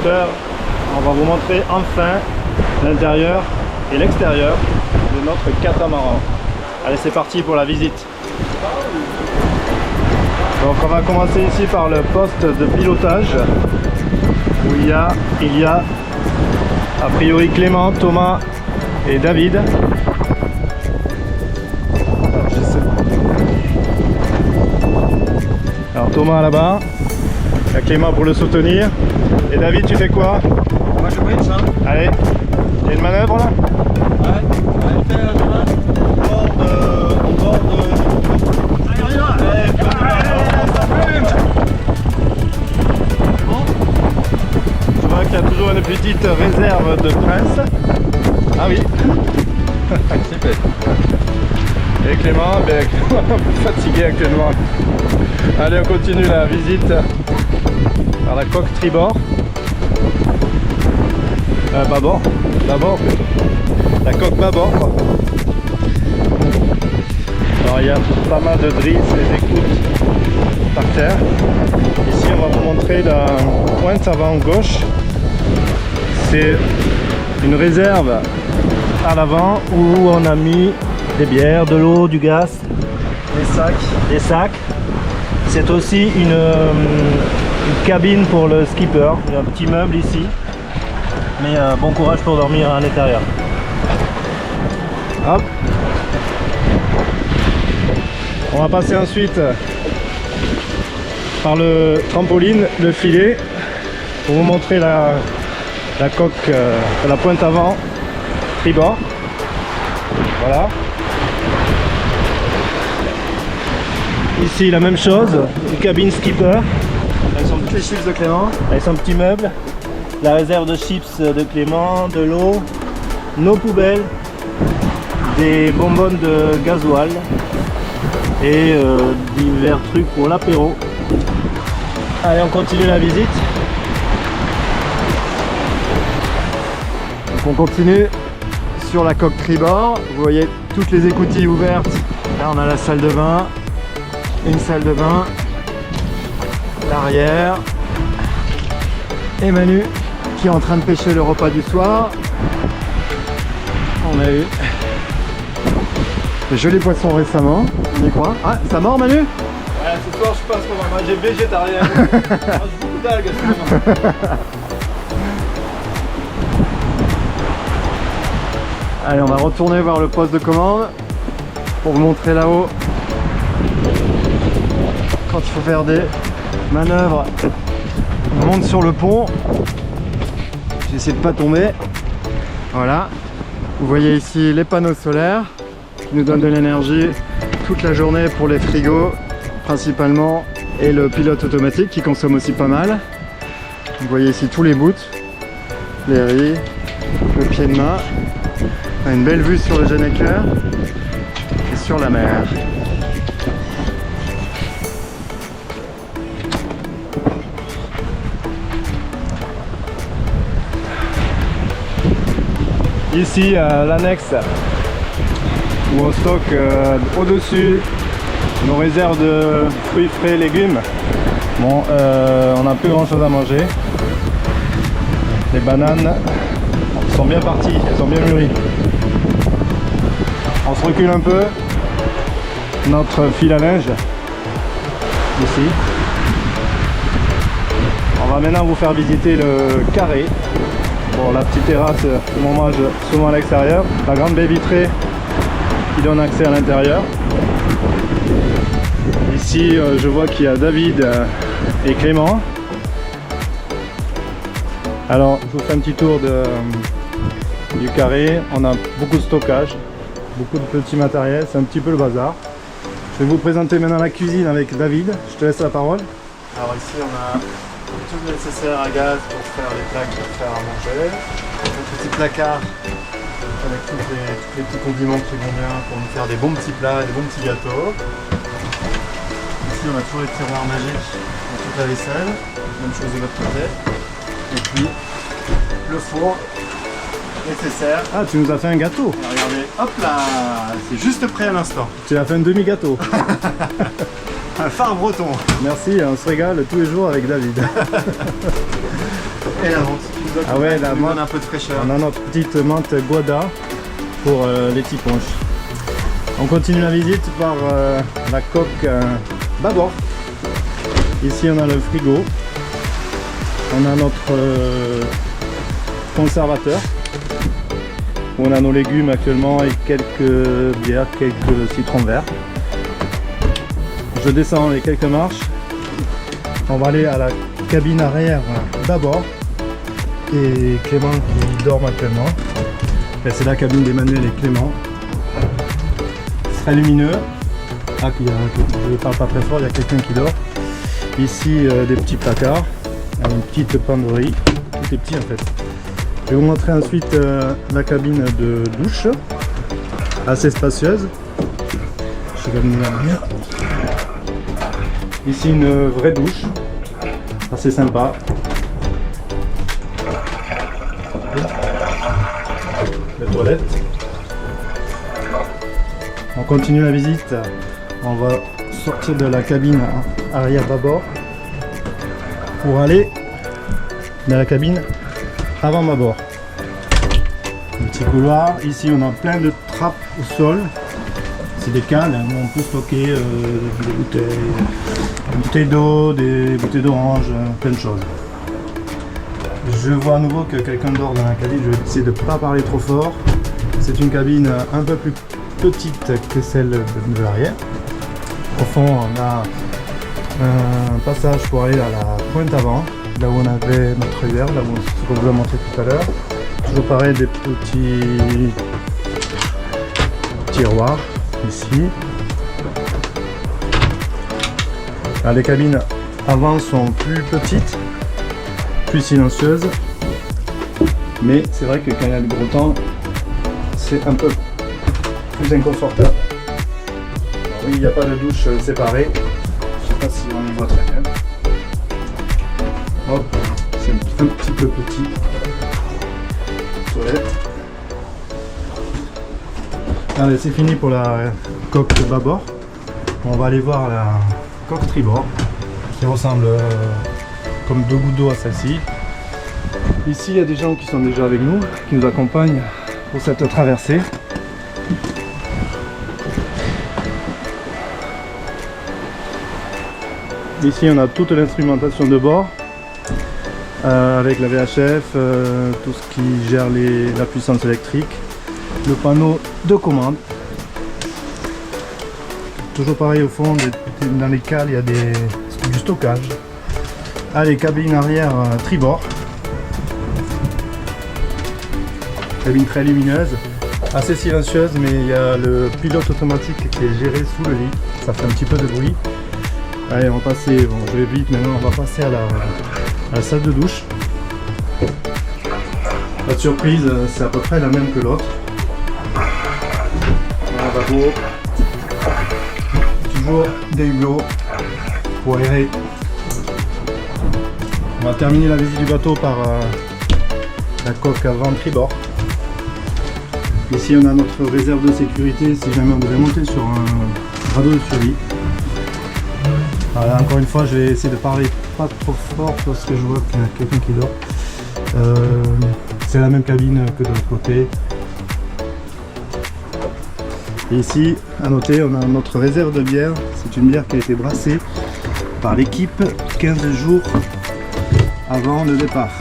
moteur, on va vous montrer enfin l'intérieur et l'extérieur de notre catamaran. Allez, c'est parti pour la visite. Donc on va commencer ici par le poste de pilotage où il y a a priori Clément, Thomas et David. Alors Thomas là-bas, il y a Clément pour le soutenir. Et David, tu fais quoi? Moi je bridge hein. Allez, il y a une manœuvre là? Ouais, allez faire on bord de... Allez, Je vois qu'il y a toujours une petite réserve de prince. Ah oui. super. Et Clément, ben Clément un peu fatigué actuellement. Allez, on continue la visite par la coque tribord. Bâbord. Bâbord plutôt. La coque bâbord. Alors il y a pas mal de drills et d'écoutes par terre. Ici on va vous montrer la pointe avant gauche. C'est une réserve à l'avant où on a mis des bières, de l'eau, du gaz, des sacs. C'est aussi une cabine pour le skipper. Il y a un petit meuble ici. Mais bon courage pour dormir à l'intérieur. Hop. On va passer ensuite par le trampoline, le filet, pour vous montrer la coque, la pointe avant, tribord. Voilà. Ici la même chose, une cabine skipper. Elles sont toutes les chips de Clément. Elles sont petits meubles. La réserve de chips de Clément, de l'eau, nos poubelles, des bonbonnes de gasoil et divers trucs pour l'apéro. Allez, on continue la visite. Donc on continue sur la coque tribord. Vous voyez toutes les écoutilles ouvertes. Là on a la salle de bain, une salle de bain, l'arrière et Manu qui est en train de pêcher le repas du soir. On a eu des jolis poissons récemment. On y croit. Ah, ça mord Manu? Ouais, ce soir je pense qu'on va manger végétarien. On mange beaucoup d'algues ce moment. Allez, on va retourner voir le poste de commande pour vous montrer là-haut quand il faut faire des manœuvres. On monte sur le pont. J'essaie de pas tomber. Voilà. Vous voyez ici les panneaux solaires qui nous donnent de l'énergie toute la journée pour les frigos principalement et le pilote automatique qui consomme aussi pas mal. Vous voyez ici tous les boots, les riz, le pied de mât. On a une belle vue sur le Genecker et sur la mer. Ici l'annexe où on stocke au-dessus nos réserves de fruits frais et légumes. Bon, on n'a plus grand chose à manger. Les bananes sont bien parties, elles sont bien mûries. On se recule un peu. Notre fil à linge ici. On va maintenant vous faire visiter le carré. Bon, la petite terrasse où on mange souvent à l'extérieur. La grande baie vitrée qui donne accès à l'intérieur. Ici, je vois qu'il y a David et Clément. Alors, je vous fais un petit tour du carré. On a beaucoup de stockage, beaucoup de petits matériels. C'est un petit peu le bazar. Je vais vous présenter maintenant la cuisine avec David. Je te laisse la parole. Alors ici on a tout le nécessaire à gaz pour faire les plats qu'on va faire à manger. Un petit placard avec tous les petits condiments qui vont bien pour nous faire des bons petits plats, des bons petits gâteaux. Ici on a toujours les tiroirs magiques pour toute la vaisselle, même chose de l'autre côté. Et puis le four nécessaire. Ah, tu nous as fait un gâteau. Et regardez, hop là, c'est juste prêt à l'instant. Tu as fait un demi-gâteau. Un phare breton. Merci, on se régale tous les jours avec David. et la menthe. Ah ouais, la Ça lui donne menthe. un peu de fraîcheur. On a notre petite menthe Guada pour les tiponches. On continue la visite par la coque bâbord. Ici on a le frigo. On a notre conservateur où on a nos légumes actuellement et quelques bières, quelques citrons verts. Je descends les quelques marches. On va aller à la cabine arrière d'abord. Et Clément qui dort actuellement. Et c'est la cabine d'Emmanuel et Clément. Très lumineux. Ah, je ne parle pas très fort, il y a quelqu'un qui dort. Ici des petits placards, une petite penderie, tout est petit en fait. Je vais vous montrer ensuite la cabine de douche, assez spacieuse. Je vais venir la lumière. Ici une vraie douche, assez sympa. Les toilettes. On continue la visite. On va sortir de la cabine arrière bâbord pour aller dans la cabine avant bâbord. Un petit couloir. Ici on a plein de trappes au sol. C'est des cales où on peut stocker des bouteilles d'eau, des bouteilles d'orange, plein de choses. Je vois à nouveau que quelqu'un dort dans la cabine, je vais essayer de ne pas parler trop fort. C'est une cabine un peu plus petite que celle de l'arrière. Au fond, on a un passage pour aller à la pointe avant, là où on avait notre réserve, là où ce qu'on vous a montré tout à l'heure. Toujours pareil, des petits tiroirs ici. Là, les cabines avant sont plus petites, plus silencieuse, mais c'est vrai que quand il y a le gros temps, c'est un peu plus inconfortable. Alors oui, il n'y a pas de douche séparée, je sais pas si on y voit très bien. Hop, c'est un petit peu petit. Toilette. Allez, c'est fini pour la coque bâbord. On va aller voir la coque tribord, qui ressemble comme deux gouttes d'eau à celle-ci. Ici, il y a des gens qui sont déjà avec nous, qui nous accompagnent pour cette traversée. Ici, on a toute l'instrumentation de bord, avec la VHF, tout ce qui gère la puissance électrique, le panneau de commande. Toujours pareil au fond, dans les cales, il y a du stockage. Allez, cabine arrière tribord. Cabine très lumineuse, assez silencieuse, mais il y a le pilote automatique qui est géré sous le lit. Ça fait un petit peu de bruit. Allez, on va passer, bon je vais vite maintenant, on va passer à la salle de douche. Pas de surprise, c'est à peu près la même que l'autre. Un lavabo. Toujours des hublots pour aérer. On va terminer la visite du bateau par la coque avant tribord. Ici on a notre réserve de sécurité si jamais on devait monter sur un radeau de survie. Voilà, encore une fois je vais essayer de parler pas trop fort parce que je vois qu'il y a quelqu'un qui dort. C'est la même cabine que de l'autre côté. Et ici, à noter, on a notre réserve de bière. C'est une bière qui a été brassée par l'équipe 15 jours avant le départ.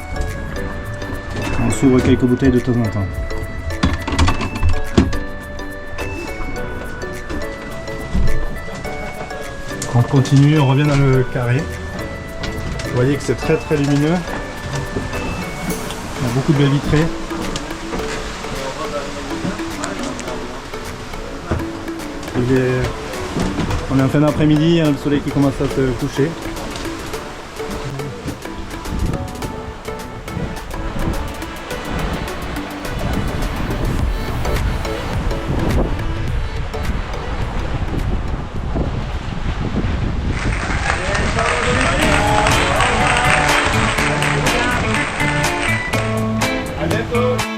On s'ouvre quelques bouteilles de temps en temps. On continue, on revient dans le carré. Vous voyez que c'est très très lumineux. Il y a beaucoup de baies vitrées. On est en fin d'après-midi, le soleil qui commence à se coucher. À bientôt.